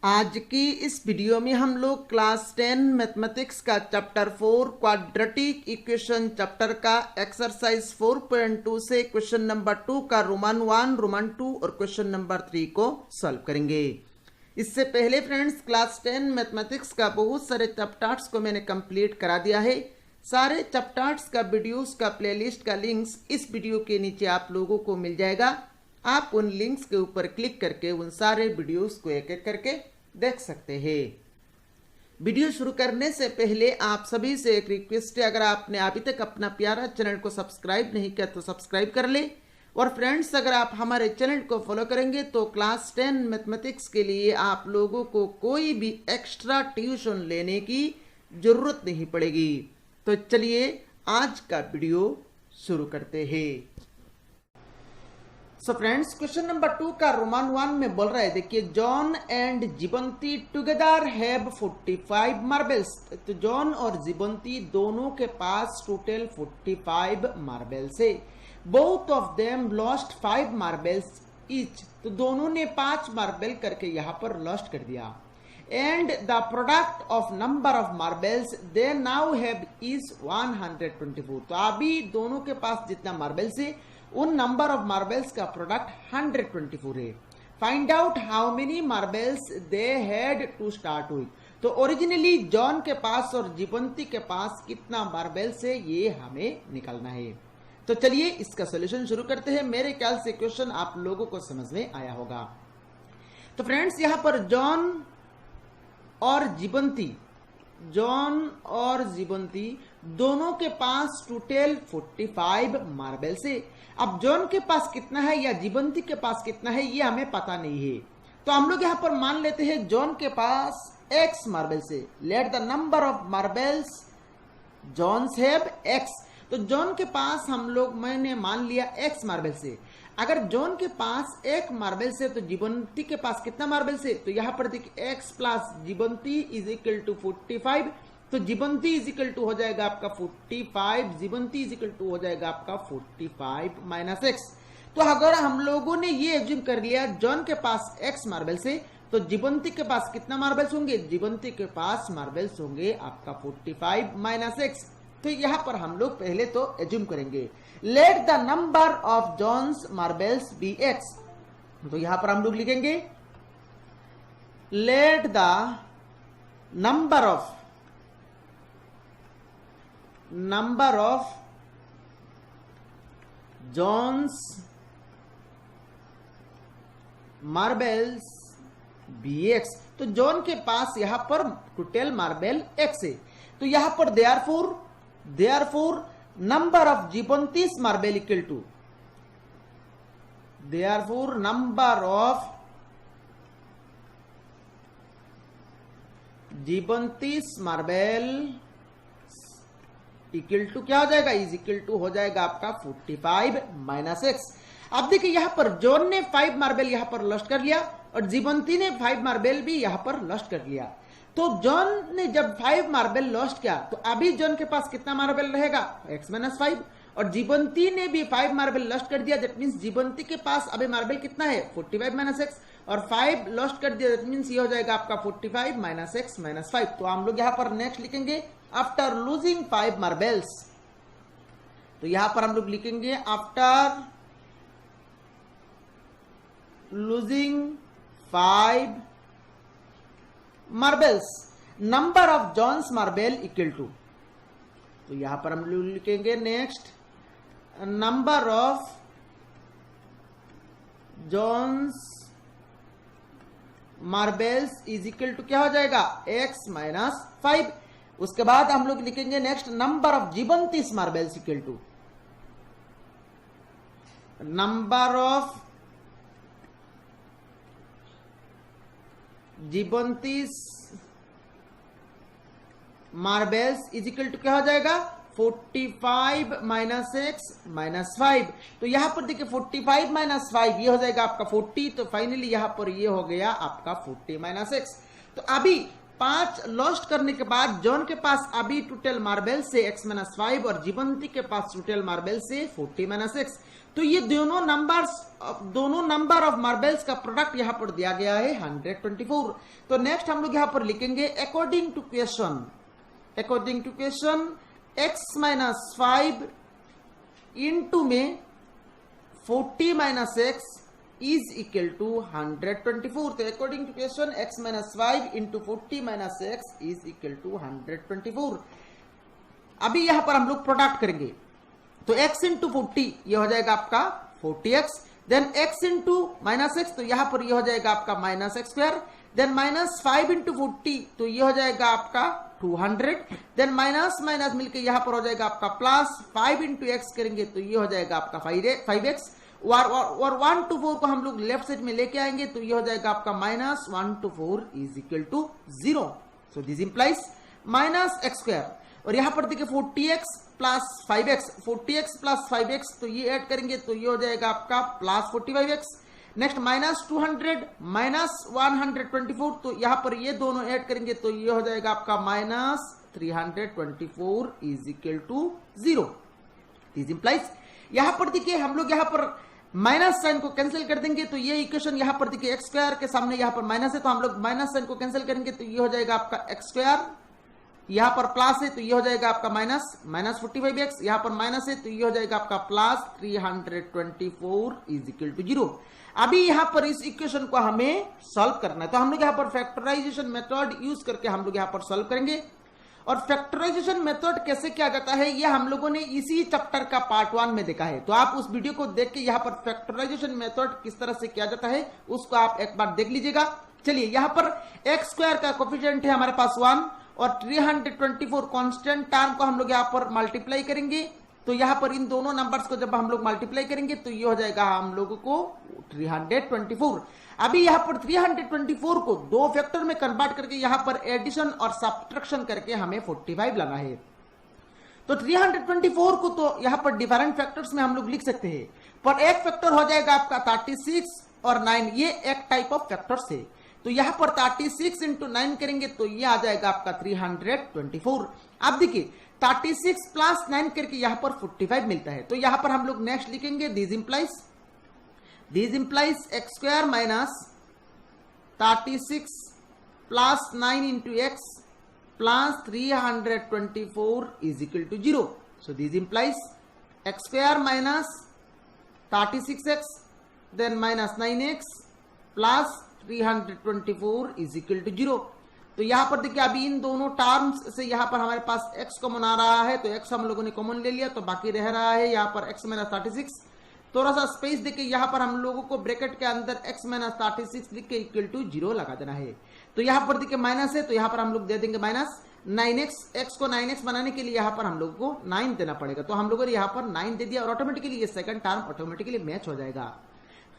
आज की इस वीडियो में हम लोग क्लास 10 मैथमेटिक्स का चैप्टर 4 क्वाड्रेटिक इक्वेशन चैप्टर का एक्सरसाइज 4.2 से क्वेश्चन नंबर 2 का रोमन 1, रोमन 2 और क्वेश्चन नंबर 3 को सॉल्व करेंगे। इससे पहले फ्रेंड्स क्लास 10 मैथमेटिक्स का बहुत सारे चैप्टर्स को मैंने कंप्लीट करा दिया है। सारे चैप्टर्स का वीडियोस का प्लेलिस्ट का लिंक्स इस वीडियो के नीचे आप लोगों को मिल जाएगा। आप उन लिंक्स के ऊपर क्लिक करके उन सारे वीडियोस को एक एक करके देख सकते हैं। वीडियो शुरू करने से पहले आप सभी से एक रिक्वेस्ट है, अगर आपने अभी तक अपना प्यारा चैनल को सब्सक्राइब नहीं किया तो सब्सक्राइब कर ले। और फ्रेंड्स, अगर आप हमारे चैनल को फॉलो करेंगे तो क्लास 10 मैथमेटिक्स के लिए आप लोगों को कोई भी एक्स्ट्रा ट्यूशन लेने की जरूरत नहीं पड़ेगी। तो चलिए आज का वीडियो शुरू करते हैं। सो फ्रेंड्स, क्वेश्चन नंबर 2 का रोमन 1 में बोल रहा है, देखिए John and Jivanti together have 45 marbles. तो जॉन और जीवंती दोनों के पास टोटल 45 मार्बल्स है। Both of them lost 5 marbles each. तो दोनों ने 5 मार्बल करके यहाँ पर लॉस्ट कर दिया। And the product of number of marbles they now have is 124। तो अभी दोनों के पास जितना मार्बल्स है उन नंबर ऑफ मार्बल्स का प्रोडक्ट 124 है। Find out how many marbles they had to start with. तो ओरिजिनली जॉन के पास और जीवंती के पास कितना मार्बल्स है ये हमें निकालना है। तो चलिए इसका सॉल्यूशन शुरू करते हैं। मेरे ख्याल से क्वेश्चन आप लोगों को समझ में आया होगा। तो फ्रेंड्स, यहां पर जॉन और जीवंती दोनों के पास टोटल 45 मार्बल्स है। अब जॉन के पास कितना है या जीवंती के पास कितना है ये हमें पता नहीं है। तो हम लोग यहां पर मान लेते हैं जॉन के पास x मार्बल्स है। Let the number of marbles John's have x। तो जॉन के पास हम लोग मैंने मान लिया x मार्बल्स है। अगर जॉन के पास 1 मार्बल से तो जीवंती के पास कितना मार्बल से, तो यहां पर देखिए x plus Jivanti is equal to 45। तो जीवंती इज इक्वल टू हो जाएगा आपका 45, जीवंती इज इक्वल टू हो जाएगा आपका 45 माइनस x। तो अगर हम लोगों ने ये एज्यूम कर लिया जॉन के पास x मार्बल से, तो जीवंती के पास कितना मार्बल्स होंगे, जीवंती के पास मार्बल्स होंगे आपका 45 माइनस x। तो यहां पर हम लोग पहले तो एज्यूम करेंगे let the number of John's marbles be x। तो यहां पर हम लोग लिखेंगे let the number of John's marbles be x। तो जॉन के पास यहां पर टोटल मार्बल x है। तो यहां पर therefore number of Jivanti's marble equal to number of Jivanti's marble equal to क्या हो जाएगा, इज इक्वल टू हो जाएगा आपका 45 माइनस x। अब देखिए यहां पर जॉन ने 5 मार्बल यहां पर लॉस्ट कर लिया और जीवंती ने 5 मार्बल भी यहां पर लॉस्ट कर लिया। तो जॉन ने जब 5 मार्बल लॉस्ट किया तो अभी जॉन के पास कितना मार्बल रहेगा, x माइनस 5। और जीवंती ने भी 5 मार्बल लॉस्ट कर दिया, दैट मींस जीवंती के पास अभी मार्बल कितना है 45 माइनस x। और 5 लॉस्ट कर दिया, दैट मींस ये हो जाएगा आपका 45 माइनस x माइनस 5। तो हम लोग यहां पर नेक्स्ट लिखेंगे आफ्टर लूजिंग 5 मार्बल्स। तो यहां पर हम लोग लिखेंगे after losing 5 marbles number of John's marble equal to. तो यहां पर हम लोग लिखेंगे next number of John's marbles is equal to क्या हो जाएगा x माइनस 5। उसके बाद हम लोग लिखेंगे next number of Jivanti's marbles equal to number of Jivanti's marbles is equal to क्या हो जाएगा 45 माइनस x माइनस 5। तो यहां पर देखिए 45 माइनस 5 ये हो जाएगा आपका 40। तो फाइनली यहां पर ये हो गया आपका 40 माइनस x। तो अभी 5 लॉस्ट करने के बाद जॉन के पास अभी टोटल मार्बल से x माइनस 5 और जीवंती के पास टोटल मार्बल से 40 माइनस x। तो ये दोनों नंबर ऑफ मार्बल्स का प्रोडक्ट यहां पर दिया गया है 124। तो नेक्स्ट हम लोग यहां पर लिखेंगे according to question x minus 5 into में 40 minus x is equal to 124। तो according to question x minus 5 into 40 minus x is equal to 124। अभी यहां पर हम लोग प्रोडक्ट करेंगे, तो x इंटू 40 ये हो जाएगा आपका 40x, then x into minus x, तो यहां पर ये हो जाएगा आपका minus x square, then minus 5 into 40, तो ये हो जाएगा आपका 200, देन माइनस माइनस मिलकर यहां पर हो जाएगा आपका प्लस 5 इंटू एक्स करेंगे तो ये हो जाएगा आपका 5x, और 1 to 4 को हम लोग लेफ्ट साइड में लेके आएंगे तो ये हो जाएगा आपका minus 1 to 4 is equal to 0। So this implies minus x square, और यहां पर देखिए 40x प्लस 5x, तो ये ऐड करेंगे तो ये हो जाएगा आपका plus 45x। Next minus 200 minus 124, तो यहां पर ये दोनों ऐड करेंगे तो ये हो जाएगा आपका minus 324 is equal to 0। This implies यहां पर देखिए हम लोग यहां पर माइनस साइन को कैंसिल कर देंगे, तो ये इक्वेशन यहां पर देखिए एक्स स्क्वायर के सामने यहां पर माइनस है, तो हम लोग माइनस साइन को कैंसिल करेंगे तो ये हो जाएगा आपका एक्स स्क्वायर, यहां पर प्लस है तो ये हो जाएगा आपका माइनस 45x, यहां पर माइनस है तो ये हो जाएगा आपका प्लस 324 इज इक्वल टू 0। अभी यहां पर इस इक्वेशन को हमें सॉल्व करना है, तो हम लोग यहां पर फैक्टराइजेशन मेथड यूज करके हम लोग यहां पर सॉल्व करेंगे। और फैक्टराइजेशन मेथड कैसे किया जाता है ये हम लोगों ने इसी चैप्टर का पार्ट 1 में देखा है, तो आप उस वीडियो को देख के यहां पर फैक्टराइजेशन मेथड किस तरह से किया जाता है उसको आप एक बार देख लीजिएगा। चलिए यहां पर एक्स स्क्वायर का कोफिशिएंट है हमारे पास 1, और 324 कांस्टेंट टर्म को हम लोग यहां पर मल्टीप्लाई करेंगे, तो यहां पर इन दोनों नंबर्स को जब हम लोग मल्टीप्लाई करेंगे तो ये हो जाएगा हम लोगों को 324। अभी यहां पर 324 को दो फैक्टर में कन्वर्ट करके यहां पर एडिशन और सब्ट्रैक्शन करके हमें 45 लाना है। तो 324 को तो यहां पर डिफरेंट फैक्टर्स में हम लोग लिख सकते हैं, पर एक फैक्टर हो जाएगा आपका 36 और 9, ये एक टाइप ऑफ फैक्टर्स है। तो यहां पर 36 इंटू 9 करेंगे तो ये आ जाएगा आपका 324। अब देखिए 36 प्लस 9 करके यहां पर 45 मिलता है, तो यहां पर हम लोग नेक्स्ट लिखेंगे this implies x square minus 36 plus 9 into x plus 324 is equal to 0। So this implies x square minus 36x then minus 9x plus 324 is equal to 0। तो यहां पर देखिए अभी इन दोनों टर्म्स से यहां पर हमारे पास x कॉमन आ रहा है, तो x हम लोगों ने कॉमन ले लिया, तो बाकी रह रहा है यहां पर x माइनस 36। थोड़ा सा स्पेस देखिए यहां पर हम लोगों को ब्रैकेट के अंदर x माइनस 36 लिख के इक्वल टू 0 लगा देना है। तो यहां पर देखिए माइनस है तो यहां पर हम लोग दे देंगे माइनस 9x, x को 9x बनाने के लिए यहां पर हम लोगों को 9 देना पड़ेगा, तो हम लोगों ने यहां पर 9 दे दिया और ऑटोमेटिकली ये सेकंड टर्म ऑटोमेटिकली मैच हो जाएगा।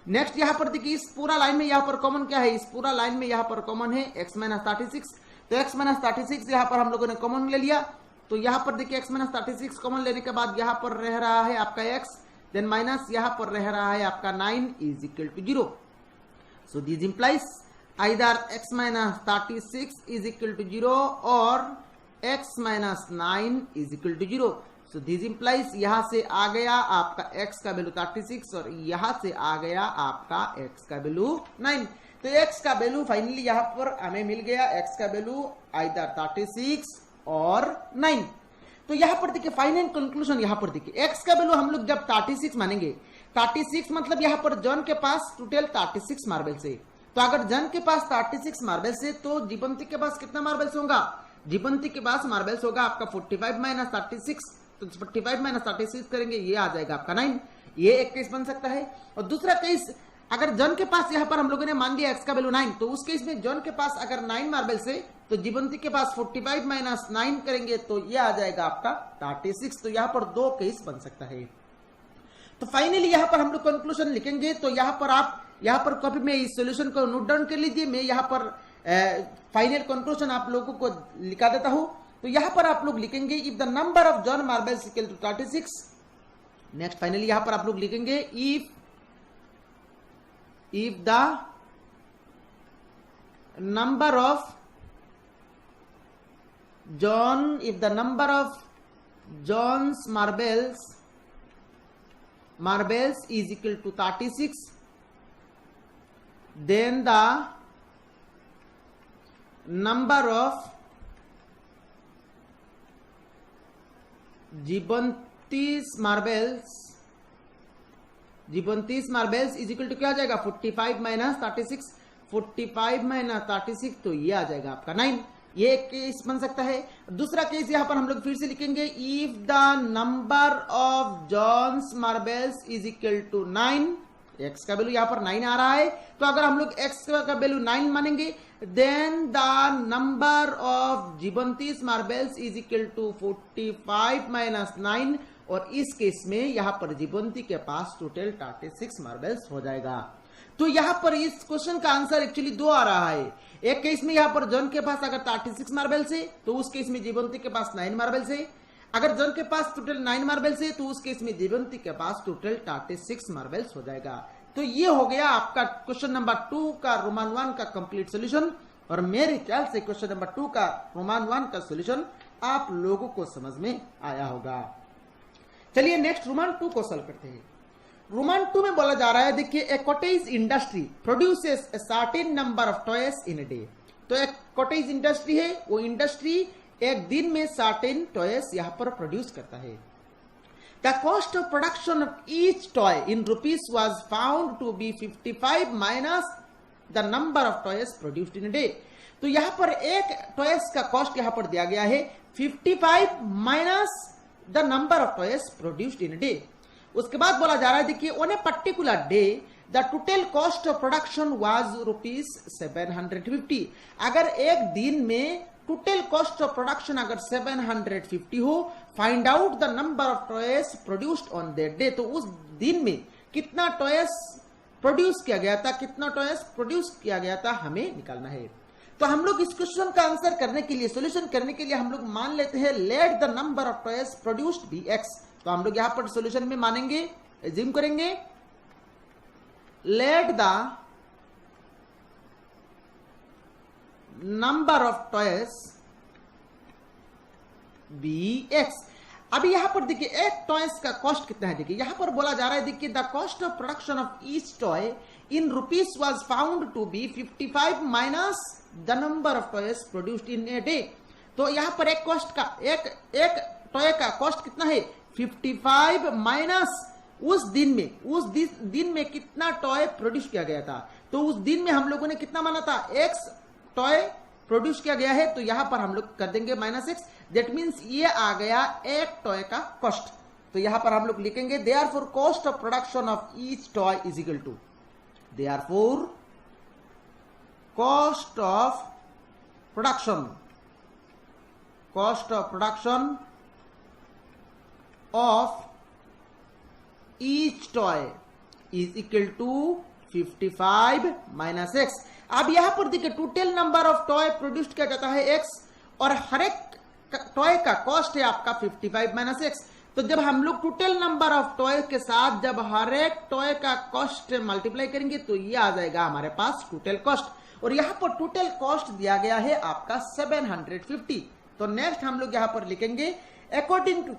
नेक्स्ट यहां पर देखिए इस पूरा लाइन में यहां पर कॉमन क्या है, इस पूरा लाइन में यहां पर कॉमन है x माइनस 36, तो x माइनस 36 यहां पर हम लोगों ने कॉमन ले लिया, तो यहां पर देखिए x माइनस 36 कॉमन लेने के बाद यहां पर रह रहा है आपका x, देन माइनस यहां पर रह रहा है आपका 9 is equal to 0। So this implies either x minus 36 is equal to 0 और x minus 9 is equal to 0। So this implies यहां से आ गया आपका x का वैल्यू 36 और यहां से आ गया आपका x का वैल्यू 9। तो x का वैल्यू फाइनली यहां पर हमें मिल गया, x का वैल्यू आइदर 36 और 9। तो यहां पर देखिए फाइनल कंक्लूजन, यहां पर देखिए x का वैल्यू हम लोग जब 36 मानेंगे, 36 मतलब यहां पर जॉन के पास टोटल 36 मार्बल्स है, तो अगर जॉन के पास 36 मार्बल्स है तो जीवंती के पास कितना मार्बल्स होगा, जीवंती के पास मार्बल्स होगा आपका 45 माइनस 36, तो 45 माइनस 36 करेंगे ये आ जाएगा आपका 9। ये एक केस बन सकता है। और दूसरा केस अगर जॉन के पास यहां पर हम लोगों ने मान लिया x का वैल्यू 9, तो उस केस में जॉन के पास अगर 9 मार्बल्स है तो जीवंती के पास 45 माइनस 9 करेंगे तो ये आ जाएगा आपका 36। तो यहां पर दो केस बन सकता है। तो फाइनली यहां पर हम लोग कंक्लूजन लिखेंगे, तो यहां पर आप यहां पर कॉपी में इस सॉल्यूशन को नोट डाउन कर लीजिए, मैं यहां पर फाइनल कंक्लूजन आप लोगों को लिखा देता हूं। तो यहां पर आप लोग लिखेंगे if the number of John marbles equal to 36। Next finally यहां पर आप लोग लिखेंगे इफ the number of John's marbles marbles is equal to 36, then the number of Jivanti's marbles is equal to क्या आ जाएगा 45 माइनस 36, 45 माइनस 36 तो ये आ जाएगा आपका 9। ये केस बन सकता है। दूसरा केस यहां पर हम लोग फिर से लिखेंगे, if the number of John's marbles is equal to 9, x का वैल्यू यहां पर 9 आ रहा है, तो अगर हम लोग एक्स का वैल्यू 9 मानेंगे, then the number of Jivanti's marbles is equal to 45 minus 9, और इस केस में यहां पर जीबंती के पास टोटल 36 मार्बल्स हो जाएगा। तो यहां पर इस क्वेश्चन का आंसर एक्चुअली 2 आ रहा है। एक केस में यहां पर जॉन के पास अगर 36 मार्बल्स है तो उस केस में जीबंती के पास 9 मार्बल्स है। अगर जॉन के पास टोटल 9 मार्बल्स है तो उस केस में जीबंती के पास टोटल 36 मार्बल्स हो जाएगा। तो ये हो गया आपका क्वेश्चन नंबर 2 का रोमान 1 का कंप्लीट सोल्यूशन, और मेरे ख्याल से क्वेश्चन नंबर 2 का रोमान 1 का सोल्यूशन आप लोगों को समझ में आया होगा। चलिए नेक्स्ट रोमान 2 को सॉल्व करते हैं। रोमान 2 में बोला जा रहा है, देखिए, a cottage industry produces a certain number of toys in a day. तो एक कॉटेज इंडस्ट्री है, वो इंडस्ट्री एक दिन में सर्टेन टॉयज यहां पर प्रोड्यूस करता है। The cost of production of each toy in rupees was found to be 55 minus the number of toys produced in a day. तो यहां पर एक टॉयज का कॉस्ट यहां पर दिया गया है 55 minus the number of toys produced in a day. उसके बाद बोला जा रहा है, देखिए, on a particular day the total cost of production was rupees 750। अगर एक दिन में टोटल कॉस्ट ऑफ प्रोडक्शन अगर 750 हो, find out the number of toys produced on that day. तो उस दिन में कितना टॉयज प्रोड्यूस किया गया था, कितना टॉयज प्रोड्यूस किया गया था, हमें निकालना है। तो हम लोग इस क्वेश्चन का आंसर करने के लिए, सोल्यूशन करने के लिए हम लोग मान लेते हैं let the number of toys produced be x. तो हम लोग यहां पर सोल्यूशन में मानेंगे, एज्यूम करेंगे, let the number of toys be x. अभी यहां पर देखिए एक टॉयज का कॉस्ट कितना है, देखिए यहां पर बोला जा रहा है, देखिए, the cost of production of each toy in rupees was found to be 55 minus the number of toys produced in a day. तो यहां पर एक कॉस्ट का एक टॉय का कॉस्ट कितना है 55 माइनस उस दिन में कितना टॉय प्रोड्यूस किया गया था। तो उस दिन में हम लोगों ने कितना माना था, एक्स टॉय प्रोड्यूस किया गया है, तो यहां पर हम लोग कर देंगे माइनस एक्स। दैट मीन्स ये आ गया एक टॉय का कॉस्ट। तो यहां पर हम लोग लिखेंगे, therefore cost of production of each toy is equal to, therefore cost of production of each toy is equal to 55 minus x। अब यहां पर देखिए total number of toy produce किया जाता है x, और हर एक टॉय का कॉस्ट है आपका 55 माइनस x। तो जब हम लोग टोटल नंबर ऑफ टॉय के साथ जब हर एक टॉय का कॉस्ट मल्टीप्लाई करेंगे तो ये आ जाएगा हमारे पास टोटल कॉस्ट, और यहां पर टोटल कॉस्ट दिया गया है आपका 750। तो नेक्स्ट हम लोग यहां पर लिखेंगे, अकॉर्डिंग टू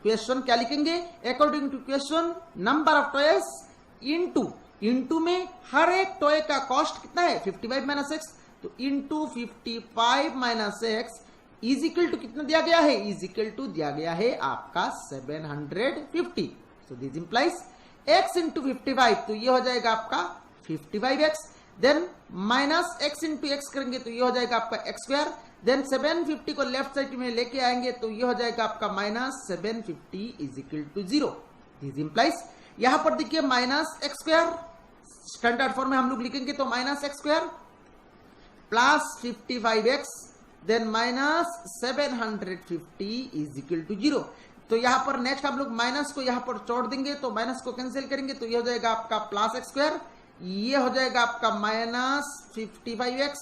क्वेश्चन क्या लिखेंगे, according to question number of toys into में हर एक टॉय का कॉस्ट कितना है 55 माइनस एक्स। तो into 55 minus x is equal to कितना दिया गया है, इज इक्वल टू दिया गया है आपका 750। So this implies x into 55, तो ये हो जाएगा आपका 55x, then minus x into x करेंगे तो ये हो जाएगा आपका x स्क्वायर, देन 750 को लेफ्ट साइड में लेके आएंगे तो ये हो जाएगा आपका minus 750 is equal to 0। This implies यहां पर देखिए minus x square, standard form में हम लोग लिखेंगे तो minus x square plus 55x, then minus 750 is equal to 0। तो यहां पर नेक्स्ट हम लोग माइनस को यहां पर छोड़ देंगे, तो माइनस को कैंसिल करेंगे तो ये हो जाएगा आपका प्लस एक्स स्क्वायर, ये हो जाएगा आपका माइनस 55x,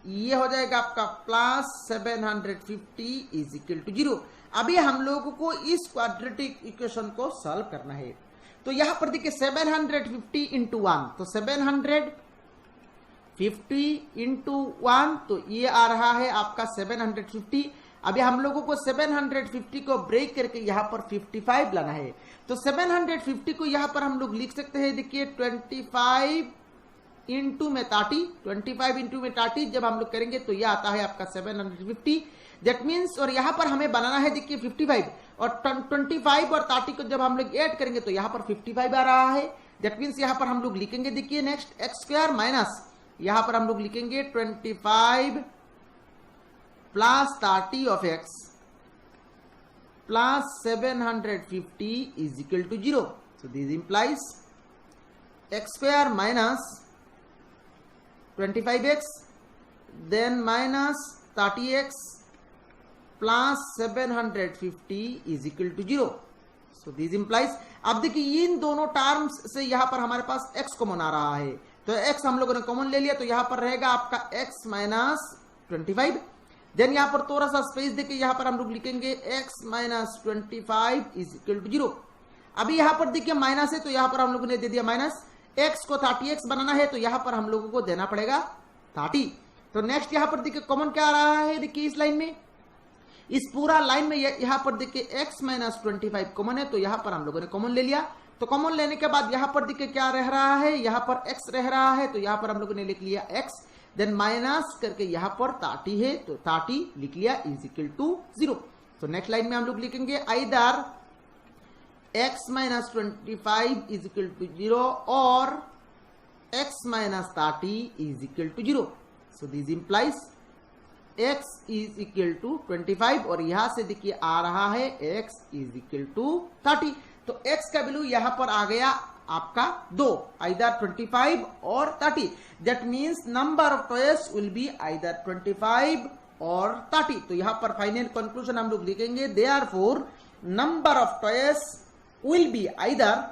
ये हो जाएगा आपका प्लस 750 इज इक्वल टू 0। अभी हम लोगों को इस क्वाड्रेटिक इक्वेशन को सॉल्व करना है। तो यहां पर देखिए 750 इंटू 1, तो 750 इंटू 1, तो ये आ रहा है आपका 750। अभी हम लोगों को 750 को ब्रेक करके यहाँ पर 55 लाना है। तो 750 को यहाँ पर हम लोग लिख सकते हैं, देखिए 25 इंटू में 30, 25 इंटू में 30 जब हम लोग करेंगे तो यह आता है आपका 750। दैट मीन्स, और यहाँ पर हमें बनाना है देखिए 55, और 25 और 30 को जब हम लोग ऐड करेंगे तो यहाँ पर 55 आ रहा है। दैट मीन्स यहाँ पर हम लोग लिखेंगे देखिए नेक्स्ट एक्स स्क्वायर माइनस, यहाँ पर हम लोग लिखेंगे 25 plus 30 of x plus 750 is equal to 0। So this implies x square minus 25x then minus 30x plus 750 is equal to 0. So this implies, अब देखिए इन दोनों टर्म्स से यहां पर हमारे पास x कॉमन आ रहा है, तो x हम लोगों ने कॉमन ले लिया, तो यहां पर रहेगा आपका x माइनस 25। देन यहां पर थोड़ा सा स्पेस देके यहां पर हम लोग लिखेंगे x minus 25 is equal to 0। अभी यहां पर देखिए माइनस है तो यहां पर हम लोगों ने दे दिया माइनस, x को 30x बनाना है तो यहां पर हम लोगों को देना पड़ेगा 30। तो नेक्स्ट यहां पर देखिए कॉमन क्या आ रहा है, देखिए इस लाइन में, इस पूरा लाइन में यहां पर देखिए x माइनस 25 कॉमन है, तो यहां पर हम लोगों ने कॉमन ले लिया। तो कॉमन लेने के बाद यहां पर देखिए क्या रह रहा है, यहां पर x रह रहा है, तो यहां पर हम लोगों ने लिख लिया x, देन माइनस करके यहां पर 30 है तो 30 लिख लिया इज इक्वल टू 0। तो नेक्स्ट लाइन में हम लोग लिखेंगे either x minus 25 is equal to 0 और x minus 30 is equal to 0। So this implies x is equal to 25 और यहां से देखिए आ रहा है x इज इक्वल टू 30। तो x का वैल्यू यहां पर आ गया आपका 2, आइदर 25 और 30। That means number of toys will be either 25 और 30। तो यहां पर फाइनल कंक्लूजन हम लोग लिखेंगे, therefore number of toys will be either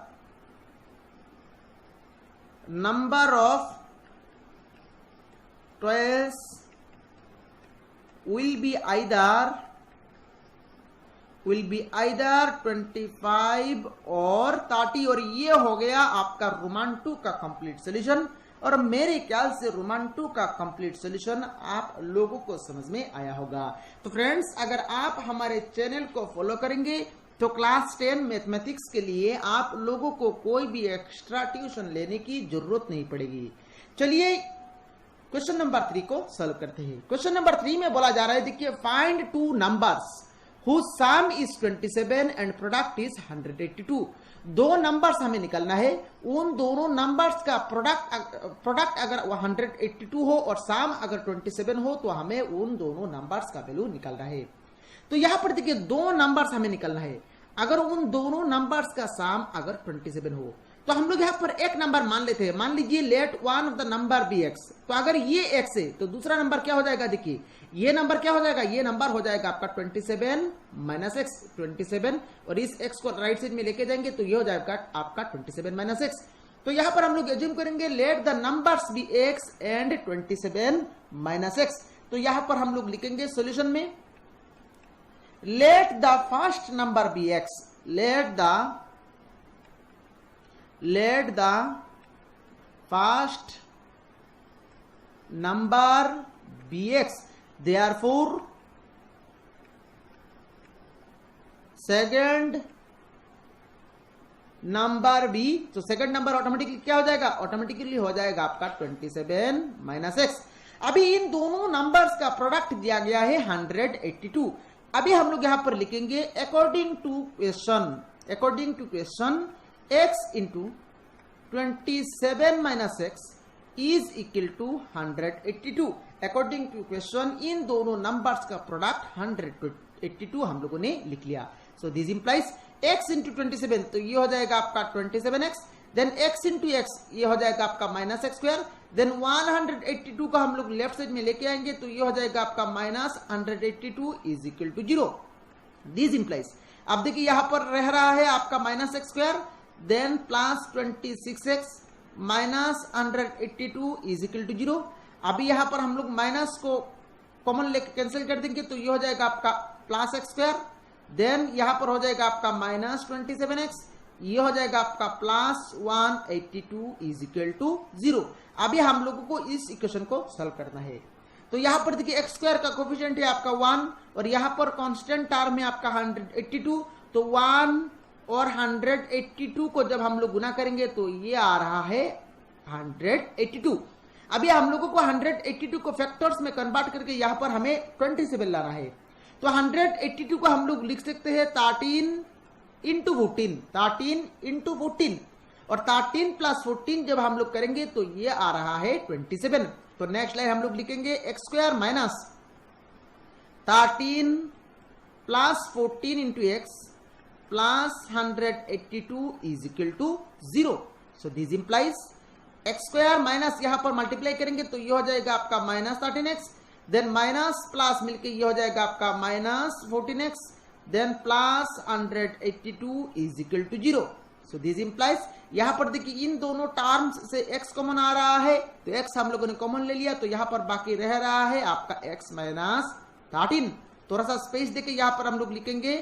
number of toys will be either 25 और 30। और ये हो गया आपका रोमान 2 का कंप्लीट सॉल्यूशन। और मेरे ख्याल से रोमान 2 का कंप्लीट सॉल्यूशन आप लोगों को समझ में आया होगा। तो फ्रेंड्स, अगर आप हमारे चैनल को फॉलो करेंगे तो क्लास 10 मैथमेटिक्स के लिए आप लोगों को कोई भी एक्स्ट्रा ट्यूशन लेने की जरूरत नहीं पड़ेगी। चलिए क्वेश्चन नंबर 3 को सॉल्व करते हैं। क्वेश्चन नंबर 3 में बोला जा रहा है, देखिए find two numbers whose sum is 27 and product is 182। दो नंबर्स हमें निकलना है, उन दोनों नंबर्स का प्रोडक्ट अगर 182 हो और सम अगर 27 हो तो हमें उन दोनों नंबर्स का वैल्यू निकलना है। तो यहां पर देखिए दो नंबर्स हमें निकलना है, अगर उन दोनों नंबर्स का सम अगर 27 हो तो हम लोग यहां पर एक नंबर मान लेते हैं। मान लीजिए let one of the number be x, तो अगर ये एक्स है तो दूसरा नंबर क्या हो जाएगा, देखिए ये नंबर क्या हो जाएगा, ये नंबर हो जाएगा आपका 27 माइनस एक्स, 27 और इस एक्स को राइट साइड में लेके जाएंगे तो ये हो जाएगा आपका 27 माइनस एक्स। तो यहां पर हम लोग एज्यूम करेंगे let the numbers be x and 27 minus x. तो यहां पर हम लोग लिखेंगे सॉल्यूशन में, let the first number be x, let the first number be x, therefore second number B. तो सेकंड नंबर ऑटोमेटिकली क्या हो जाएगा, ऑटोमेटिकली हो जाएगा आपका 27 माइनस एक्स। अभी इन दोनों नंबर्स का प्रोडक्ट दिया गया है 182। अभी हम लोग यहां पर लिखेंगे according to question x into 27 minus x is equal to 182। According to question इन दोनों नंबर्स का प्रोडक्ट 182 हम लोगों ने लिख लिया। सो दिस इंप्लाइज x इंटू 27, तो ये हो जाएगा आपका 27x, then x into x ये हो जाएगा आपका माइनस एक्स स्क्वायर, देन 182 का हम लोग लेफ्ट साइड में लेके आएंगे तो ये हो जाएगा आपका minus 182 is equal to 0। This implies, अब देखिए यहां पर रह रहा है आपका minus x square, then plus 26x minus 182 is equal to 0। अभी यहां पर हम लोग माइनस को कॉमन लेके कैंसिल कर देंगे तो ये हो जाएगा आपका प्लस एक्स स्क्वायर, देन यहां पर हो जाएगा आपका माइनस 27x, ये हो जाएगा आपका प्लस 182 इज इक्वल टू 0। अभी हम लोगों को इस इक्वेशन को सॉल्व करना है। तो यहां पर देखिए एक्स स्क्वायर का कोफिशिएंट है आपका 1 और यहां पर कांस्टेंट टर्म है आपका 182, तो 1 और 182 को जब हम लोग गुना करेंगे तो ये आ रहा है 182। अभी हम लोगों को 182 को फैक्टर्स में कन्वर्ट करके यहां पर हमें 27 लाना है। तो 182 को हम लोग लिख सकते हैं 13 इंटू 14 और 13 प्लस 14 जब हम लोग करेंगे तो ये आ रहा है 27। तो नेक्स्ट लाइन हम लोग लिखेंगे x square minus 13 plus 14 into x plus 182 is equal to 0। So this implies x square minus यहां पर मल्टीप्लाई करेंगे तो ये हो जाएगा आपका minus 13x, then minus plus मिलके ये हो जाएगा आपका minus 14x, then plus 182 is equal to 0। So this implies यहां पर देखिए इन दोनों टर्म्स से x कॉमन आ रहा है तो x हम लोगों ने कॉमन ले लिया, तो यहां पर बाकी रह रहा है आपका x माइनस 13। थोड़ा सा स्पेस देके यहां पर हम लोग लिखेंगे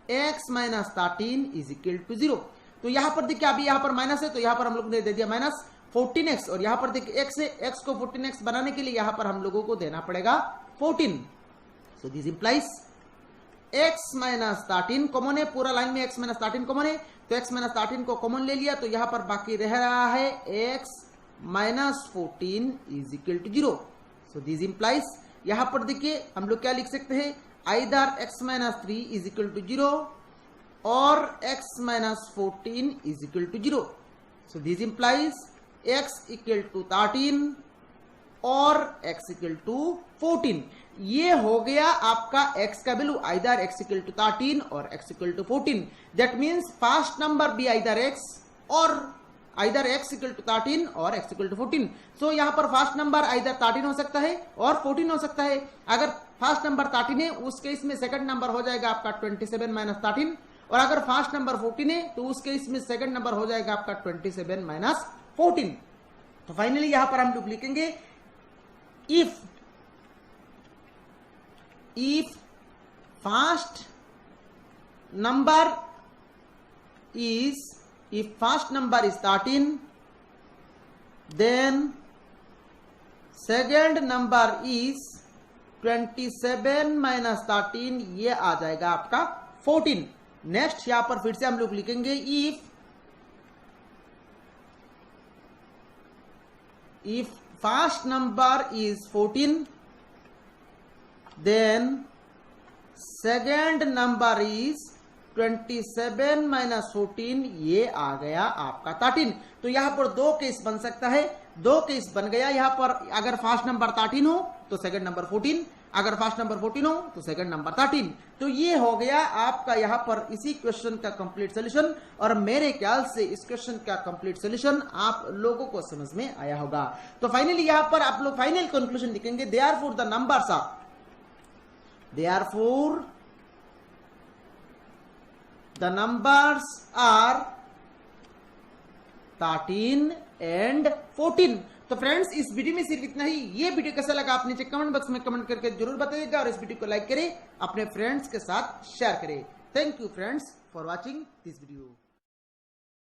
x minus 13 is equal to 0। तो यहां पर देखिए अभी यहां पर माइनस है तो यहां पर हम लोग ने दे दिया माइनस 14x और यहां पर देखिए x है, x को 14x बनाने के लिए यहां पर हम लोगों को देना पड़ेगा 14। सो this implies x minus 13 common है, पूरा लाइन में x माइनस 13 कॉमन है तो x माइनस 13 को कॉमन ले लिया तो यहां पर बाकी रह रहा है x minus 14 is equal to 0। So this implies यहां पर देखिए हम लोग क्या लिख सकते हैं, either x minus 3 is equal to 0 और x minus 14 is equal to 0। So this implies x equal to 13 और x इक्वल टू 14। ये हो गया आपका x का value, either x equal to 13 और x equal to 14। That means first number B either x और either x equal to 13 और x equal to 14। सो यहां पर फर्स्ट नंबर आइदर 13 हो सकता है और 14 हो सकता है। अगर फर्स्ट नंबर 13 है उस केस में सेकंड नंबर हो जाएगा आपका 27 माइनस 13 और अगर फर्स्ट नंबर 14 है तो उस केस में सेकंड नंबर हो जाएगा आपका 27 माइनस 14। तो फाइनली यहां पर हम लोग लिखेंगे if first number is 13 then second number is 27 minus 13, ये आ जाएगा आपका 14। नेक्स्ट यहां पर फिर से हम लोग लिखेंगे if first number is 14 then second number is 27 minus 14, ये आ गया आपका 13। तो यहां पर दो केस बन सकता है, दो केस बन गया यहां पर, अगर फर्स्ट नंबर 13 हो तो सेकंड नंबर 14, अगर फर्स्ट नंबर 14 हो तो सेकंड नंबर 13। तो ये हो गया आपका यहां पर इसी क्वेश्चन का कंप्लीट सॉल्यूशन और मेरे ख्याल से इस क्वेश्चन का कंप्लीट सॉल्यूशन आप लोगों को समझ में आया होगा। तो फाइनली यहां पर आप लोग फाइनल कंक्लूजन लिखेंगे, therefore the numbers are Therefore, the numbers are 13 and 14। तो फ्रेंड्स इस वीडियो में सिर्फ इतना ही। ये वीडियो कैसा लगा आप नीचे कमेंट बॉक्स में कमेंट करके जरूर बताइएगा और इस वीडियो को लाइक करें, अपने फ्रेंड्स के साथ शेयर करें। Thank you friends for watching this video.